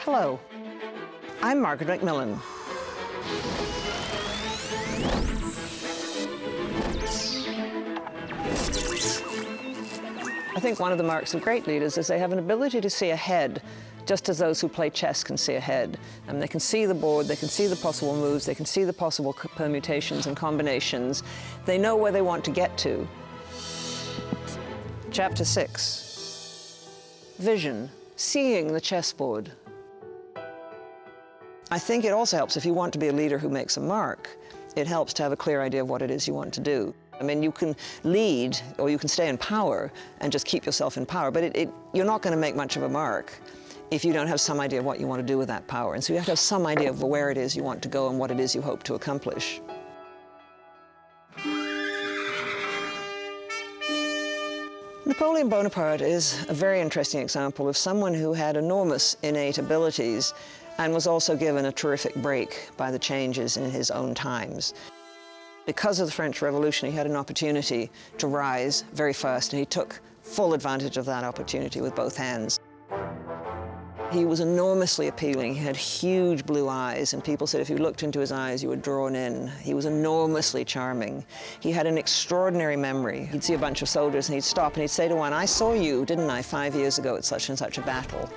Hello, I'm Margaret MacMillan. I think one of the marks of great leaders is they have an ability to see ahead, just as those who play chess can see ahead. And they can see the board, they can see the possible moves, they can see the possible permutations and combinations. They know where they want to get to. Chapter 6, Vision, seeing the chessboard. I think it also helps if you want to be a leader who makes a mark. It helps to have a clear idea of what it is you want to do. I mean, you can lead or you can stay in power and just keep yourself in power, but you're not going to make much of a mark if you don't have some idea of what you want to do with that power. And so you have to have some idea of where it is you want to go and what it is you hope to accomplish. Napoleon Bonaparte is a very interesting example of someone who had enormous innate abilities and was also given a terrific break by the changes in his own times. Because of the French Revolution, he had an opportunity to rise very fast, and he took full advantage of that opportunity with both hands. He was enormously appealing. He had huge blue eyes, and people said if you looked into his eyes, you were drawn in. He was enormously charming. He had an extraordinary memory. He'd see a bunch of soldiers, and he'd stop, and he'd say to one, "I saw you, didn't I, 5 years ago at such and such a battle?"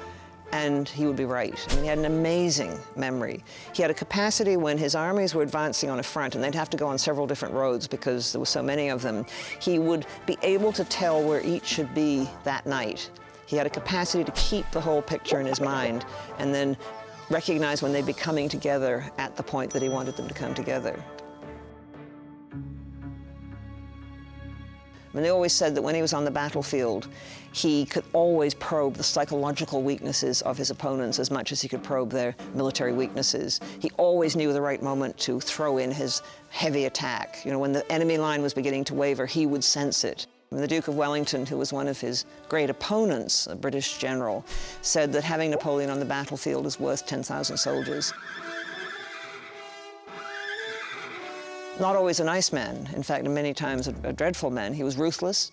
And he would be right. I mean, he had an amazing memory. He had a capacity when his armies were advancing on a front, and they'd have to go on several different roads because there were so many of them, he would be able to tell where each should be that night. He had a capacity to keep the whole picture in his mind and then recognize when they'd be coming together at the point that he wanted them to come together. I mean, they always said that when he was on the battlefield, he could always probe the psychological weaknesses of his opponents as much as he could probe their military weaknesses. He always knew the right moment to throw in his heavy attack. You know, when the enemy line was beginning to waver, he would sense it. And the Duke of Wellington, who was one of his great opponents, a British general, said that having Napoleon on the battlefield is worth 10,000 soldiers. Not always a nice man. In fact, many times a dreadful man. He was ruthless.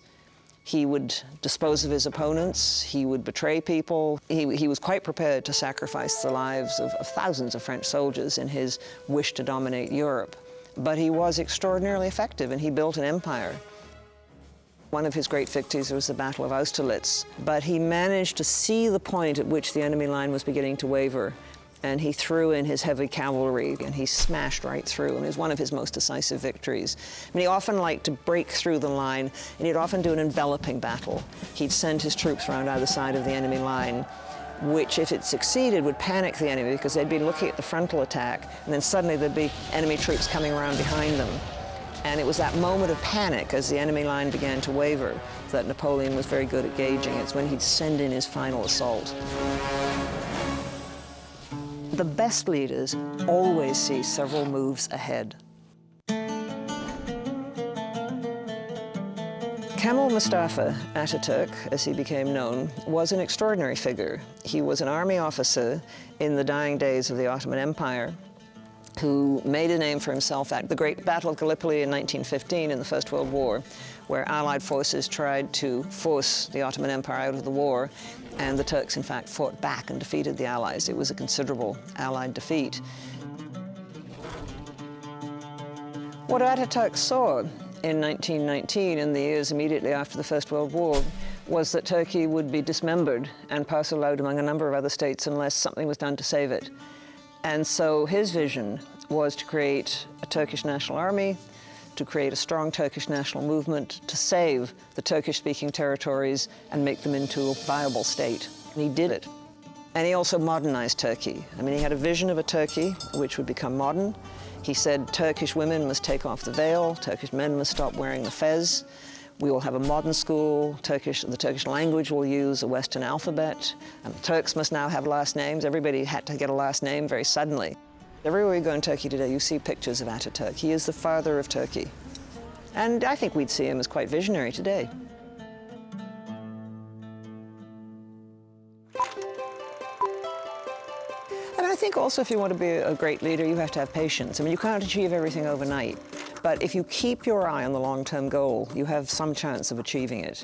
He would dispose of his opponents. He would betray people. He was quite prepared to sacrifice the lives of thousands of French soldiers in his wish to dominate Europe. But he was extraordinarily effective, and he built an empire. One of his great victories was the Battle of Austerlitz. But he managed to see the point at which the enemy line was beginning to waver, and he threw in his heavy cavalry, and he smashed right through, and it was one of his most decisive victories. I mean, he often liked to break through the line, and he'd often do an enveloping battle. He'd send his troops around either side of the enemy line, which, if it succeeded, would panic the enemy because they'd been looking at the frontal attack, and then suddenly there'd be enemy troops coming around behind them. And it was that moment of panic as the enemy line began to waver that Napoleon was very good at gauging. It's when he'd send in his final assault. The best leaders always see several moves ahead. Kemal Mustafa Atatürk, as he became known, was an extraordinary figure. He was an army officer in the dying days of the Ottoman Empire who made a name for himself at the Great Battle of Gallipoli in 1915 in the First World War, where Allied forces tried to force the Ottoman Empire out of the war, and the Turks, in fact, fought back and defeated the Allies. It was a considerable Allied defeat. What Atatürk saw in 1919, in the years immediately after the First World War, was that Turkey would be dismembered and parceled out among a number of other states unless something was done to save it. And so his vision was to create a Turkish national army, to create a strong Turkish national movement, to save the Turkish-speaking territories and make them into a viable state. And he did it. And he also modernized Turkey. I mean, he had a vision of a Turkey which would become modern. He said Turkish women must take off the veil, Turkish men must stop wearing the fez. We will have a modern school. The Turkish language will use a Western alphabet. And the Turks must now have last names. Everybody had to get a last name very suddenly. Everywhere you go in Turkey today, you see pictures of Atatürk. He is the father of Turkey. And I think we'd see him as quite visionary today. And I think also if you want to be a great leader, you have to have patience. I mean, you can't achieve everything overnight. But if you keep your eye on the long-term goal, you have some chance of achieving it.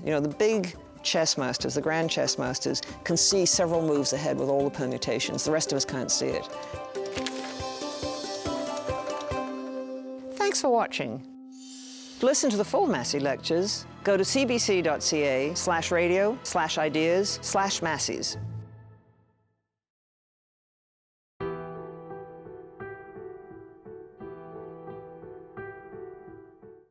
You know, the big chess masters, the grand chess masters, can see several moves ahead with all the permutations. The rest of us can't see it. Thanks for watching. To listen to the full Massey Lectures, go to cbc.ca/radio/ideas/Masseys.